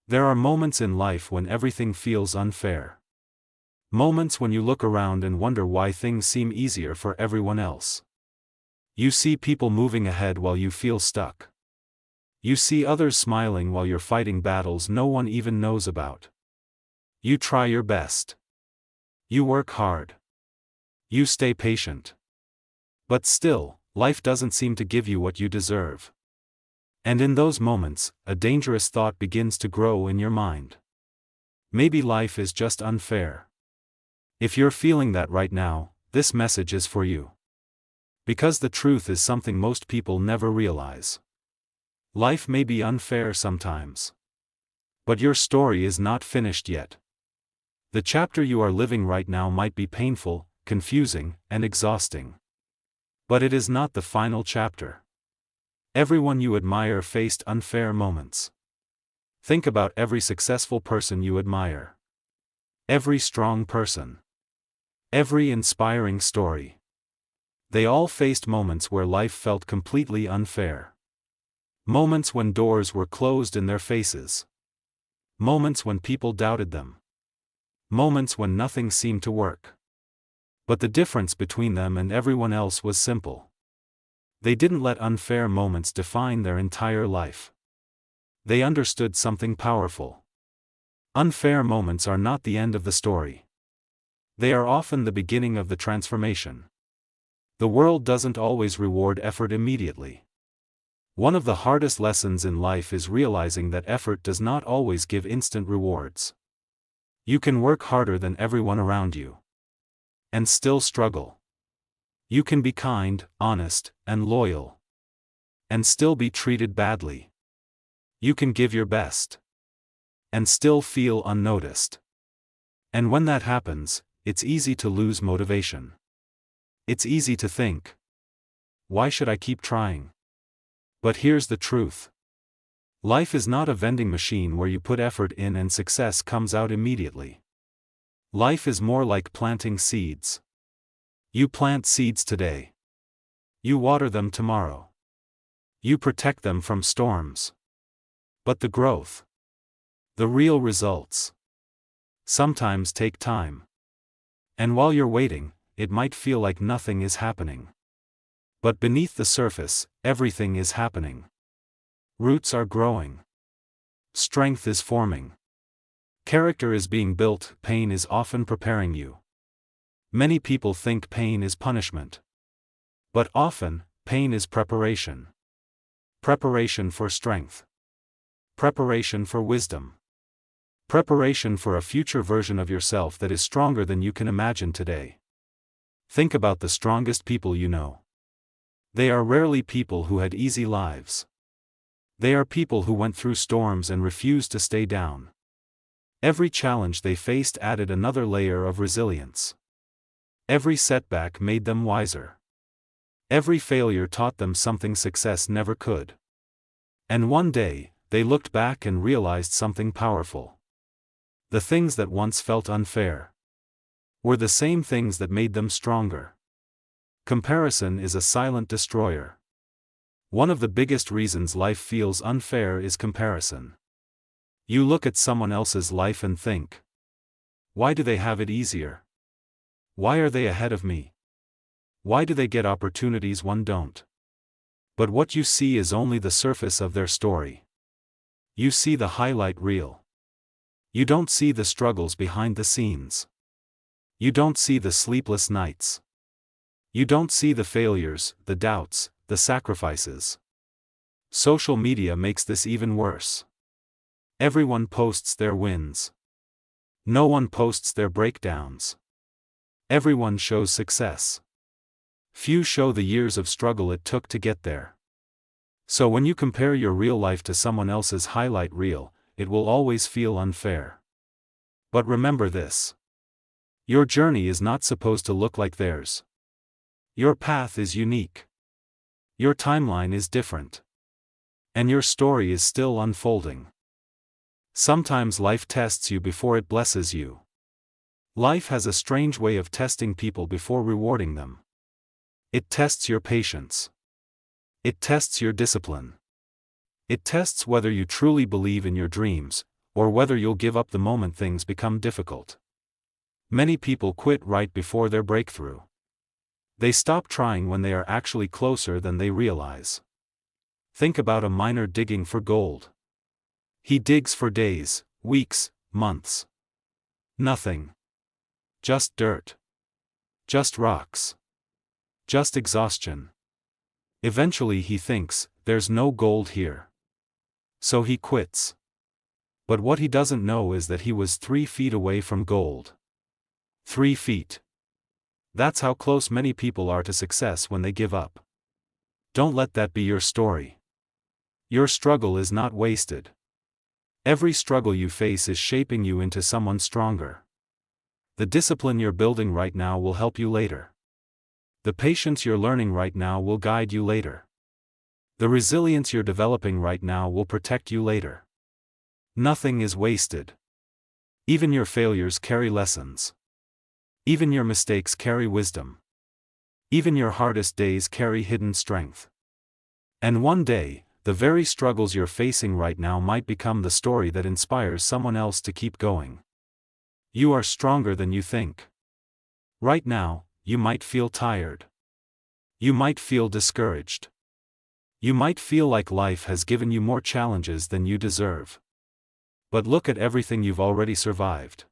There are moments in life when everything feels unfair. Moments when you look around and wonder why things seem easier for everyone else. You see people moving ahead while you feel stuck. You see others smiling while you're fighting battles no one even knows about. You try your best. You work hard. You stay patient. But still, life doesn't seem to give you what you deserve. And in those moments, a dangerous thought begins to grow in your mind. Maybe life is just unfair. If you're feeling that right now, this message is for you. Because the truth is something most people never realize. Life may be unfair sometimes. But your story is not finished yet. The chapter you are living right now might be painful, confusing, and exhausting. But it is not the final chapter. Everyone you admire faced unfair moments. Think about every successful person you admire. Every strong person. Every inspiring story. They all faced moments where life felt completely unfair. Moments when doors were closed in their faces. Moments when people doubted them. Moments when nothing seemed to work. But the difference between them and everyone else was simple. They didn't let unfair moments define their entire life. They understood something powerful. Unfair moments are not the end of the story. They are often the beginning of the transformation. The world doesn't always reward effort immediately. One of the hardest lessons in life is realizing that effort does not always give instant rewards. You can work harder than everyone around you. And still struggle. You can be kind, honest, and loyal. And still be treated badly. You can give your best. And still feel unnoticed. And when that happens, it's easy to lose motivation. It's easy to think, why should I keep trying? But here's the truth. Life is not a vending machine where you put effort in and success comes out immediately. Life is more like planting seeds. You plant seeds today. You water them tomorrow. You protect them from storms. But the growth, the real results, sometimes take time. And while you're waiting, it might feel like nothing is happening. But beneath the surface, everything is happening. Roots are growing. Strength is forming. Character is being built, pain is often preparing you. Many people think pain is punishment. But often, pain is preparation. Preparation for strength. Preparation for wisdom. Preparation for a future version of yourself that is stronger than you can imagine today. Think about the strongest people you know. They are rarely people who had easy lives. They are people who went through storms and refused to stay down. Every challenge they faced added another layer of resilience. Every setback made them wiser. Every failure taught them something success never could. And one day, they looked back and realized something powerful. The things that once felt unfair were the same things that made them stronger. Comparison is a silent destroyer. One of the biggest reasons life feels unfair is comparison. You look at someone else's life and think, why do they have it easier? Why are they ahead of me? Why do they get opportunities one don't? But what you see is only the surface of their story. You see the highlight reel. You don't see the struggles behind the scenes. You don't see the sleepless nights. You don't see the failures, the doubts, the sacrifices. Social media makes this even worse. Everyone posts their wins. No one posts their breakdowns. Everyone shows success. Few show the years of struggle it took to get there. So when you compare your real life to someone else's highlight reel, it will always feel unfair. But remember this. Your journey is not supposed to look like theirs. Your path is unique. Your timeline is different. And your story is still unfolding. Sometimes life tests you before it blesses you. Life has a strange way of testing people before rewarding them. It tests your patience. It tests your discipline. It tests whether you truly believe in your dreams, or whether you'll give up the moment things become difficult. Many people quit right before their breakthrough. They stop trying when they are actually closer than they realize. Think about a miner digging for gold. He digs for days, weeks, months. Nothing. Just dirt. Just rocks. Just exhaustion. Eventually he thinks, there's no gold here. So he quits. But what he doesn't know is that he was 3 feet away from gold. 3 feet. That's how close many people are to success when they give up. Don't let that be your story. Your struggle is not wasted. Every struggle you face is shaping you into someone stronger. The discipline you're building right now will help you later. The patience you're learning right now will guide you later. The resilience you're developing right now will protect you later. Nothing is wasted. Even your failures carry lessons. Even your mistakes carry wisdom. Even your hardest days carry hidden strength. And one day, the very struggles you're facing right now might become the story that inspires someone else to keep going. You are stronger than you think. Right now, you might feel tired. You might feel discouraged. You might feel like life has given you more challenges than you deserve. But look at everything you've already survived.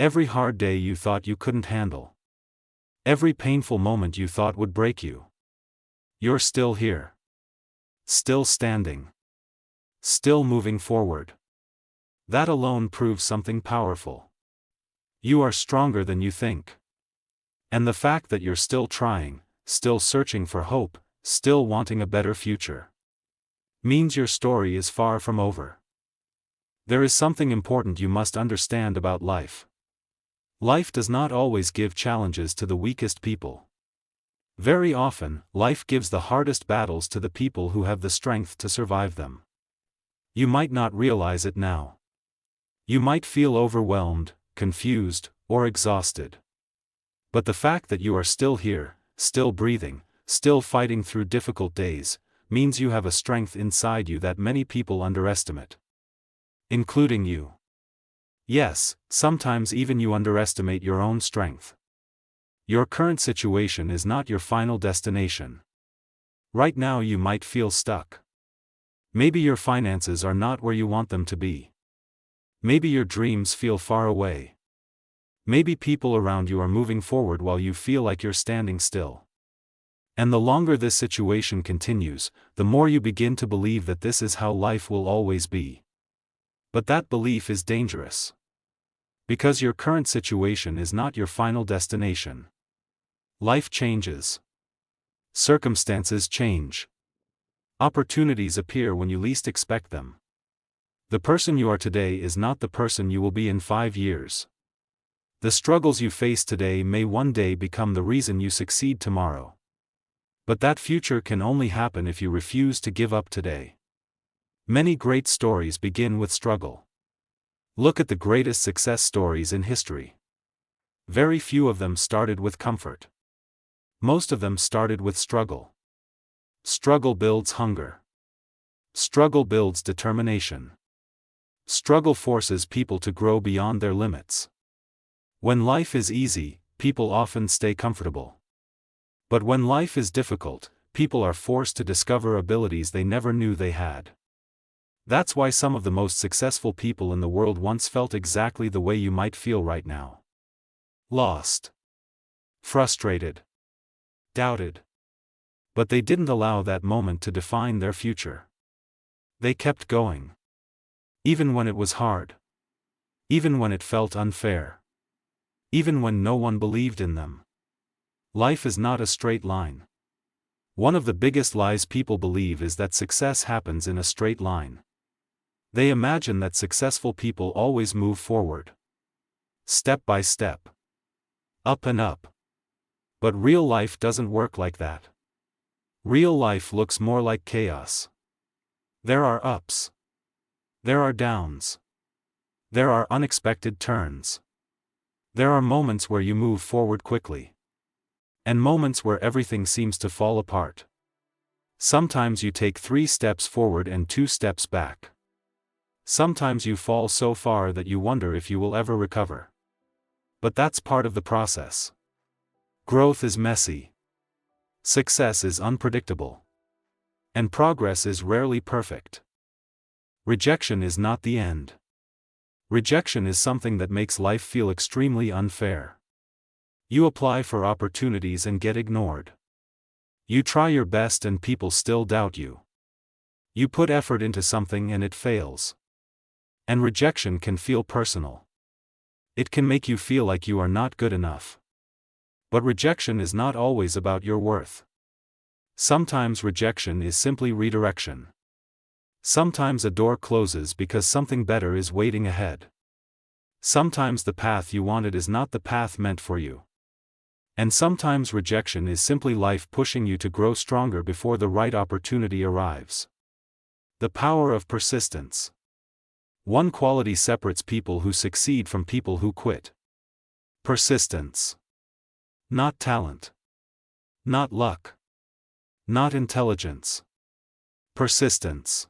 Every hard day you thought you couldn't handle. Every painful moment you thought would break you. You're still here. Still standing. Still moving forward. That alone proves something powerful. You are stronger than you think. And the fact that you're still trying, still searching for hope, still wanting a better future, means your story is far from over. There is something important you must understand about life. Life does not always give challenges to the weakest people. Very often, life gives the hardest battles to the people who have the strength to survive them. You might not realize it now. You might feel overwhelmed, confused, or exhausted. But the fact that you are still here, still breathing, still fighting through difficult days, means you have a strength inside you that many people underestimate. Including you. Yes, sometimes even you underestimate your own strength. Your current situation is not your final destination. Right now you might feel stuck. Maybe your finances are not where you want them to be. Maybe your dreams feel far away. Maybe people around you are moving forward while you feel like you're standing still. And the longer this situation continues, the more you begin to believe that this is how life will always be. But that belief is dangerous. Because your current situation is not your final destination. Life changes. Circumstances change. Opportunities appear when you least expect them. The person you are today is not the person you will be in 5 years. The struggles you face today may one day become the reason you succeed tomorrow. But that future can only happen if you refuse to give up today. Many great stories begin with struggle. Look at the greatest success stories in history. Very few of them started with comfort. Most of them started with struggle. Struggle builds hunger. Struggle builds determination. Struggle forces people to grow beyond their limits. When life is easy, people often stay comfortable. But when life is difficult, people are forced to discover abilities they never knew they had. That's why some of the most successful people in the world once felt exactly the way you might feel right now. Lost. Frustrated. Doubted. But they didn't allow that moment to define their future. They kept going. Even when it was hard. Even when it felt unfair. Even when no one believed in them. Life is not a straight line. One of the biggest lies people believe is that success happens in a straight line. They imagine that successful people always move forward. Step by step. Up and up. But real life doesn't work like that. Real life looks more like chaos. There are ups. There are downs. There are unexpected turns. There are moments where you move forward quickly. And moments where everything seems to fall apart. Sometimes you take 3 steps forward and 2 steps back. Sometimes you fall so far that you wonder if you will ever recover. But that's part of the process. Growth is messy. Success is unpredictable. And progress is rarely perfect. Rejection is not the end. Rejection is something that makes life feel extremely unfair. You apply for opportunities and get ignored. You try your best and people still doubt you. You put effort into something and it fails. And rejection can feel personal. It can make you feel like you are not good enough. But rejection is not always about your worth. Sometimes rejection is simply redirection. Sometimes a door closes because something better is waiting ahead. Sometimes the path you wanted is not the path meant for you. And sometimes rejection is simply life pushing you to grow stronger before the right opportunity arrives. The power of persistence. One quality separates people who succeed from people who quit. Persistence. Not talent. Not luck. Not intelligence. Persistence.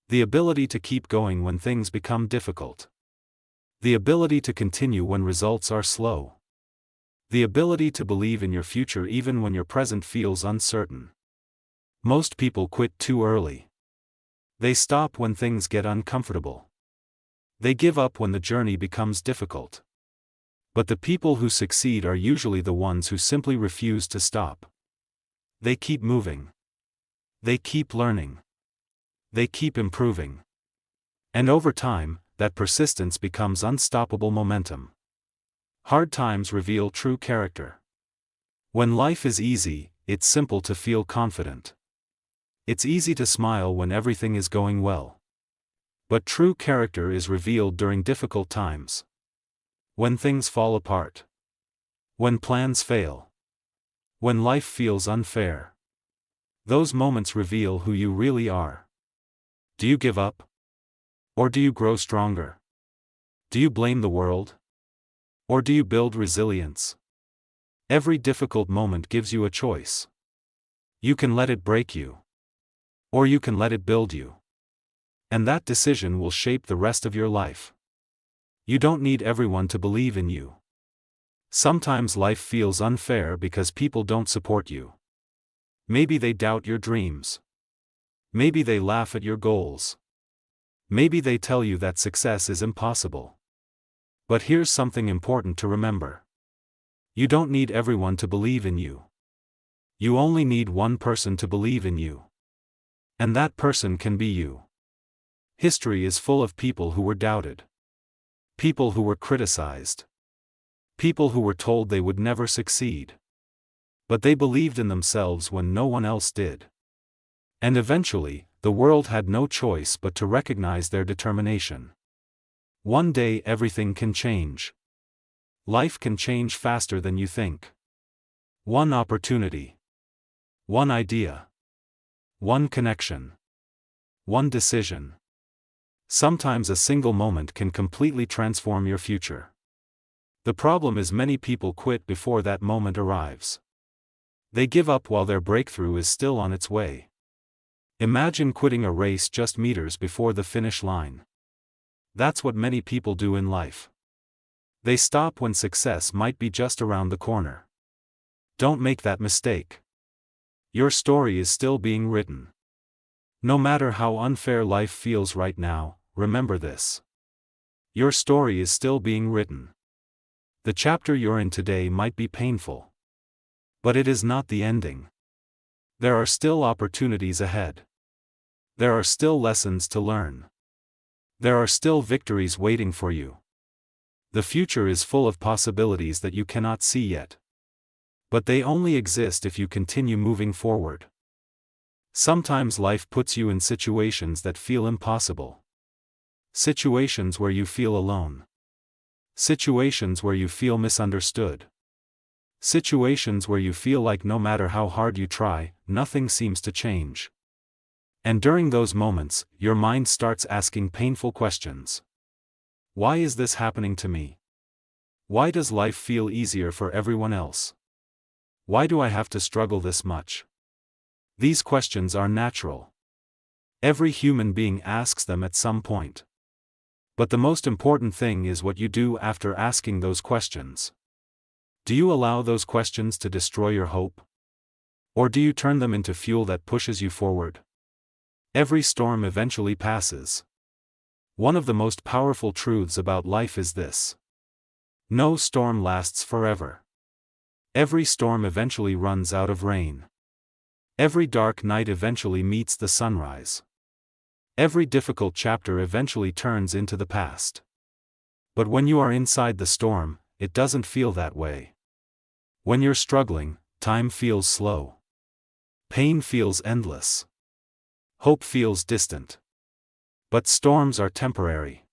The ability to keep going when things become difficult. The ability to continue when results are slow. The ability to believe in your future even when your present feels uncertain. Most people quit too early. They stop when things get uncomfortable. They give up when the journey becomes difficult. But the people who succeed are usually the ones who simply refuse to stop. They keep moving. They keep learning. They keep improving. And over time, that persistence becomes unstoppable momentum. Hard times reveal true character. When life is easy, it's simple to feel confident. It's easy to smile when everything is going well. But true character is revealed during difficult times. When things fall apart. When plans fail. When life feels unfair. Those moments reveal who you really are. Do you give up? Or do you grow stronger? Do you blame the world? Or do you build resilience? Every difficult moment gives you a choice. You can let it break you. Or you can let it build you. And that decision will shape the rest of your life. You don't need everyone to believe in you. Sometimes life feels unfair because people don't support you. Maybe they doubt your dreams. Maybe they laugh at your goals. Maybe they tell you that success is impossible. But here's something important to remember. You don't need everyone to believe in you. You only need one person to believe in you. And that person can be you. History is full of people who were doubted. People who were criticized. People who were told they would never succeed. But they believed in themselves when no one else did. And eventually, the world had no choice but to recognize their determination. One day everything can change. Life can change faster than you think. One opportunity. One idea. One connection. One decision. Sometimes a single moment can completely transform your future. The problem is many people quit before that moment arrives. They give up while their breakthrough is still on its way. Imagine quitting a race just meters before the finish line. That's what many people do in life. They stop when success might be just around the corner. Don't make that mistake. Your story is still being written. No matter how unfair life feels right now, remember this. Your story is still being written. The chapter you're in today might be painful. But it is not the ending. There are still opportunities ahead. There are still lessons to learn. There are still victories waiting for you. The future is full of possibilities that you cannot see yet. But they only exist if you continue moving forward. Sometimes life puts you in situations that feel impossible. Situations where you feel alone. Situations where you feel misunderstood. Situations where you feel like no matter how hard you try, nothing seems to change. And during those moments, your mind starts asking painful questions. Why is this happening to me? Why does life feel easier for everyone else? Why do I have to struggle this much? These questions are natural. Every human being asks them at some point. But the most important thing is what you do after asking those questions. Do you allow those questions to destroy your hope? Or do you turn them into fuel that pushes you forward? Every storm eventually passes. One of the most powerful truths about life is this: no storm lasts forever. Every storm eventually runs out of rain. Every dark night eventually meets the sunrise. Every difficult chapter eventually turns into the past. But when you are inside the storm, it doesn't feel that way. When you're struggling, time feels slow. Pain feels endless. Hope feels distant. But storms are temporary.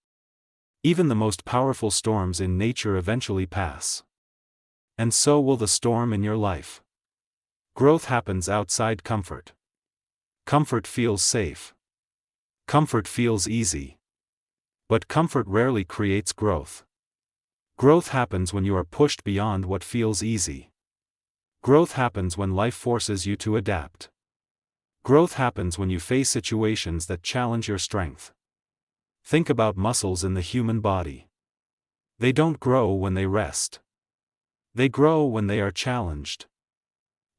Even the most powerful storms in nature eventually pass. And so will the storm in your life. Growth happens outside comfort. Comfort feels safe. Comfort feels easy. But comfort rarely creates growth. Growth happens when you are pushed beyond what feels easy. Growth happens when life forces you to adapt. Growth happens when you face situations that challenge your strength. Think about muscles in the human body. They don't grow when they rest. They grow when they are challenged.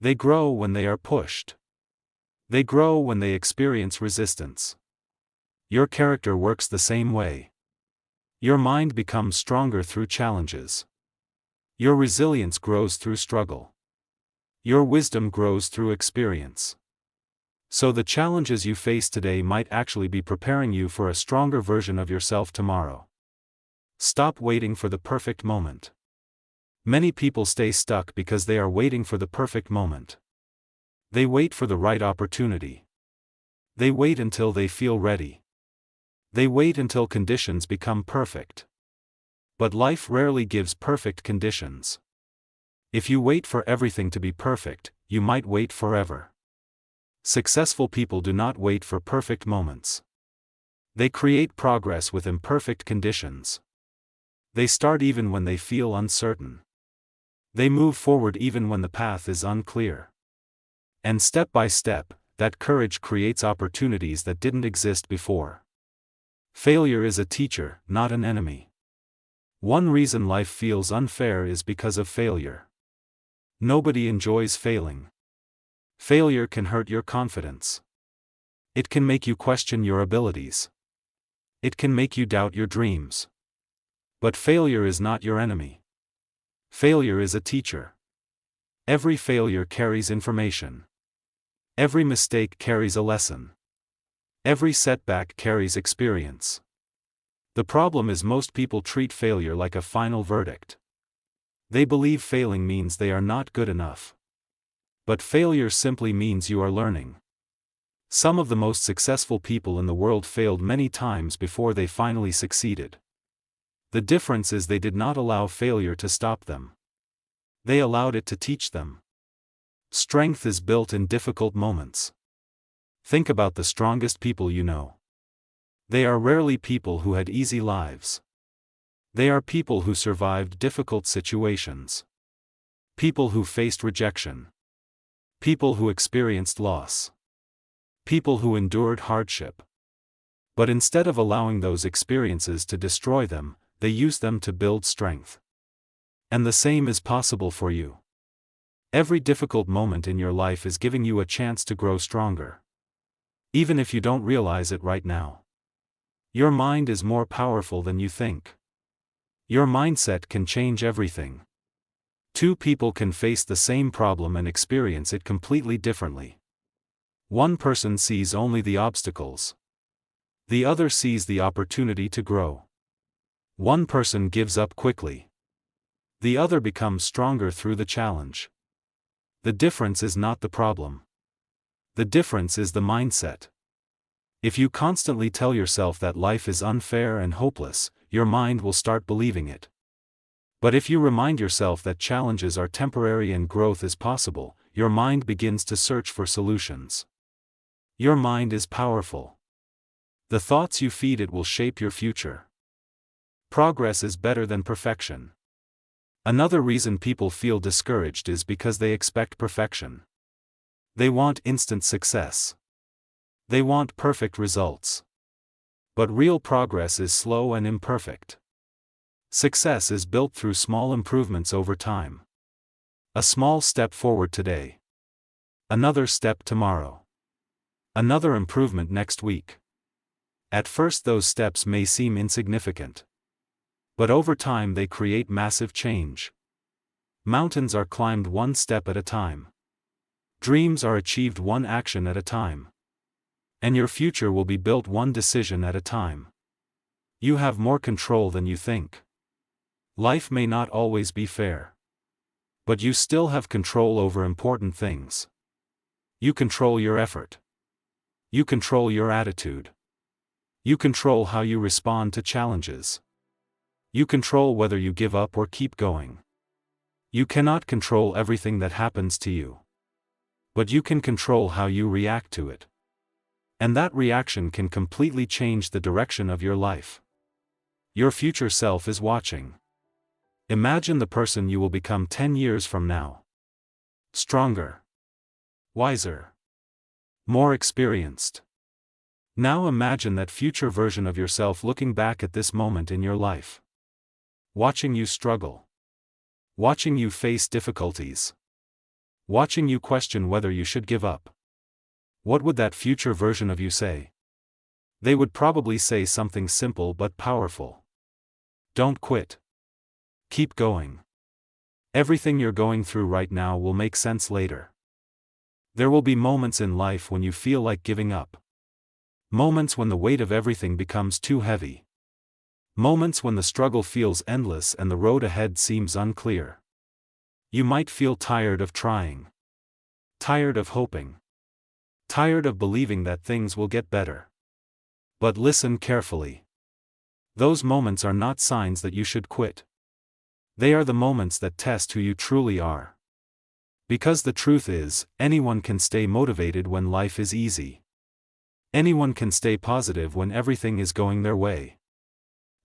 They grow when they are pushed. They grow when they experience resistance. Your character works the same way. Your mind becomes stronger through challenges. Your resilience grows through struggle. Your wisdom grows through experience. So the challenges you face today might actually be preparing you for a stronger version of yourself tomorrow. Stop waiting for the perfect moment. Many people stay stuck because they are waiting for the perfect moment. They wait for the right opportunity. They wait until they feel ready. They wait until conditions become perfect. But life rarely gives perfect conditions. If you wait for everything to be perfect, you might wait forever. Successful people do not wait for perfect moments. They create progress with imperfect conditions. They start even when they feel uncertain. They move forward even when the path is unclear. And step by step, that courage creates opportunities that didn't exist before. Failure is a teacher, not an enemy. One reason life feels unfair is because of failure. Nobody enjoys failing. Failure can hurt your confidence. It can make you question your abilities. It can make you doubt your dreams. But failure is not your enemy. Failure is a teacher. Every failure carries information. Every mistake carries a lesson. Every setback carries experience. The problem is most people treat failure like a final verdict. They believe failing means they are not good enough. But failure simply means you are learning. Some of the most successful people in the world failed many times before they finally succeeded. The difference is they did not allow failure to stop them. They allowed it to teach them. Strength is built in difficult moments. Think about the strongest people you know. They are rarely people who had easy lives. They are people who survived difficult situations. People who faced rejection. People who experienced loss. People who endured hardship. But instead of allowing those experiences to destroy them, they used them to build strength. And the same is possible for you. Every difficult moment in your life is giving you a chance to grow stronger. Even if you don't realize it right now. Your mind is more powerful than you think. Your mindset can change everything. Two people can face the same problem and experience it completely differently. One person sees only the obstacles. The other sees the opportunity to grow. One person gives up quickly. The other becomes stronger through the challenge. The difference is not the problem. The difference is the mindset. If you constantly tell yourself that life is unfair and hopeless, your mind will start believing it. But if you remind yourself that challenges are temporary and growth is possible, your mind begins to search for solutions. Your mind is powerful. The thoughts you feed it will shape your future. Progress is better than perfection. Another reason people feel discouraged is because they expect perfection. They want instant success. They want perfect results. But real progress is slow and imperfect. Success is built through small improvements over time. A small step forward today. Another step tomorrow. Another improvement next week. At first those steps may seem insignificant. But over time they create massive change. Mountains are climbed one step at a time. Dreams are achieved one action at a time. And your future will be built one decision at a time. You have more control than you think. Life may not always be fair. But you still have control over important things. You control your effort. You control your attitude. You control how you respond to challenges. You control whether you give up or keep going. You cannot control everything that happens to you. But you can control how you react to it. And that reaction can completely change the direction of your life. Your future self is watching. Imagine the person you will become 10 years from now. Stronger. Wiser. More experienced. Now imagine that future version of yourself looking back at this moment in your life. Watching you struggle. Watching you face difficulties. Watching you question whether you should give up. What would that future version of you say? They would probably say something simple but powerful. Don't quit. Keep going. Everything you're going through right now will make sense later. There will be moments in life when you feel like giving up. Moments when the weight of everything becomes too heavy. Moments when the struggle feels endless and the road ahead seems unclear. You might feel tired of trying. Tired of hoping. Tired of believing that things will get better. But listen carefully. Those moments are not signs that you should quit. They are the moments that test who you truly are. Because the truth is, anyone can stay motivated when life is easy. Anyone can stay positive when everything is going their way.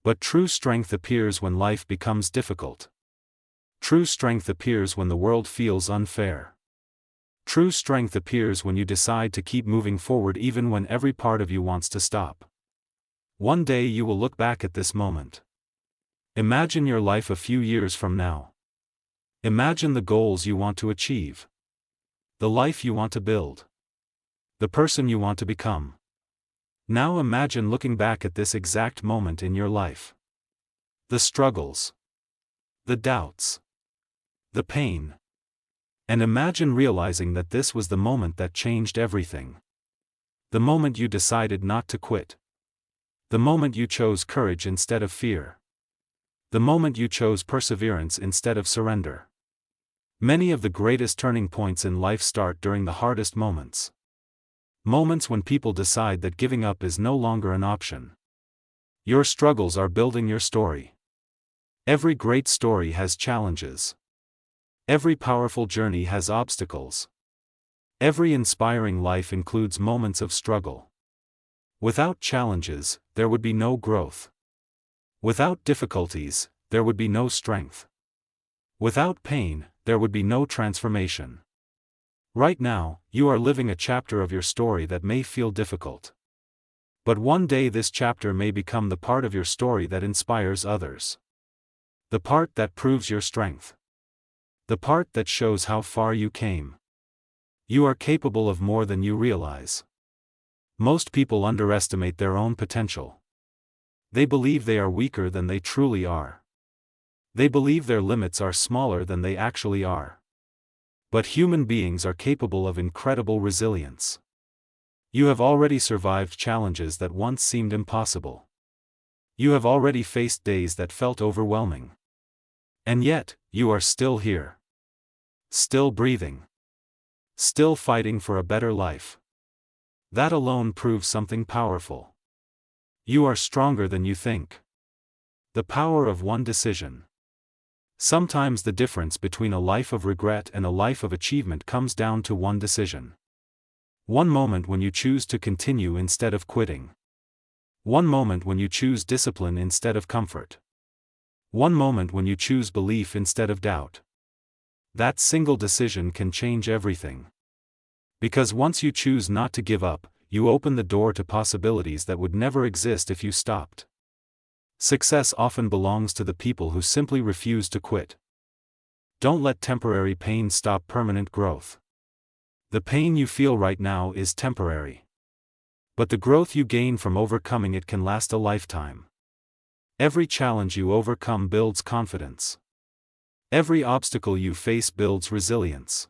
But true strength appears when life becomes difficult. True strength appears when the world feels unfair. True strength appears when you decide to keep moving forward even when every part of you wants to stop. One day you will look back at this moment. Imagine your life a few years from now. Imagine the goals you want to achieve. The life you want to build. The person you want to become. Now imagine looking back at this exact moment in your life. The struggles. The doubts. The pain. And imagine realizing that this was the moment that changed everything. The moment you decided not to quit. The moment you chose courage instead of fear. The moment you chose perseverance instead of surrender. Many of the greatest turning points in life start during the hardest moments. Moments when people decide that giving up is no longer an option. Your struggles are building your story. Every great story has challenges. Every powerful journey has obstacles. Every inspiring life includes moments of struggle. Without challenges, there would be no growth. Without difficulties, there would be no strength. Without pain, there would be no transformation. Right now, you are living a chapter of your story that may feel difficult. But one day this chapter may become the part of your story that inspires others. The part that proves your strength. The part that shows how far you came. You are capable of more than you realize. Most people underestimate their own potential. They believe they are weaker than they truly are. They believe their limits are smaller than they actually are. But human beings are capable of incredible resilience. You have already survived challenges that once seemed impossible. You have already faced days that felt overwhelming. And yet, you are still here. Still breathing. Still fighting for a better life. That alone proves something powerful. You are stronger than you think. The power of one decision. Sometimes the difference between a life of regret and a life of achievement comes down to one decision. One moment when you choose to continue instead of quitting. One moment when you choose discipline instead of comfort. One moment when you choose belief instead of doubt. That single decision can change everything. Because once you choose not to give up, you open the door to possibilities that would never exist if you stopped. Success often belongs to the people who simply refuse to quit. Don't let temporary pain stop permanent growth. The pain you feel right now is temporary. But the growth you gain from overcoming it can last a lifetime. Every challenge you overcome builds confidence. Every obstacle you face builds resilience.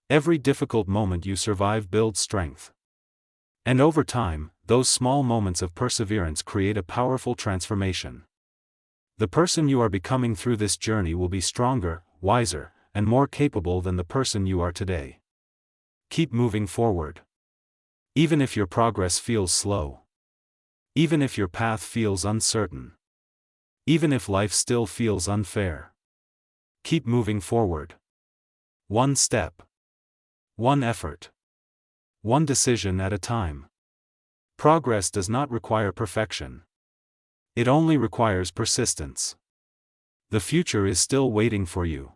Every difficult moment you survive builds strength. And over time, those small moments of perseverance create a powerful transformation. The person you are becoming through this journey will be stronger, wiser, and more capable than the person you are today. Keep moving forward. Even if your progress feels slow. Even if your path feels uncertain. Even if life still feels unfair. Keep moving forward. One step. One effort. One decision at a time. Progress does not require perfection. It only requires persistence. The future is still waiting for you.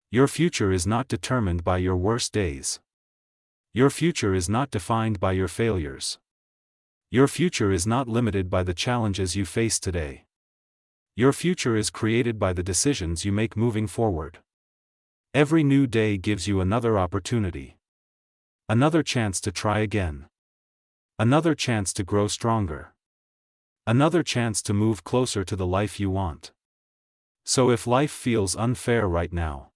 Your future is not determined by your worst days. Your future is not defined by your failures. Your future is not limited by the challenges you face today. Your future is created by the decisions you make moving forward. Every new day gives you another opportunity. Another chance to try again. Another chance to grow stronger. Another chance to move closer to the life you want. So if life feels unfair right now,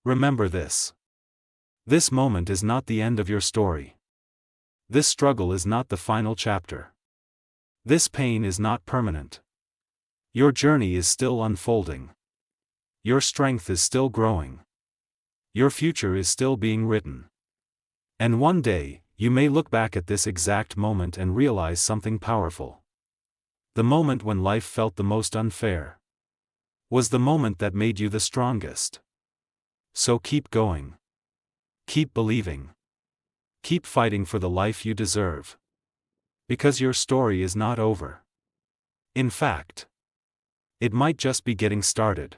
remember this. This moment is not the end of your story. This struggle is not the final chapter. This pain is not permanent. Your journey is still unfolding. Your strength is still growing. Your future is still being written. And one day, you may look back at this exact moment and realize something powerful. The moment when life felt the most unfair was the moment that made you the strongest. So keep going. Keep believing. Keep fighting for the life you deserve. Because your story is not over. In fact, it might just be getting started.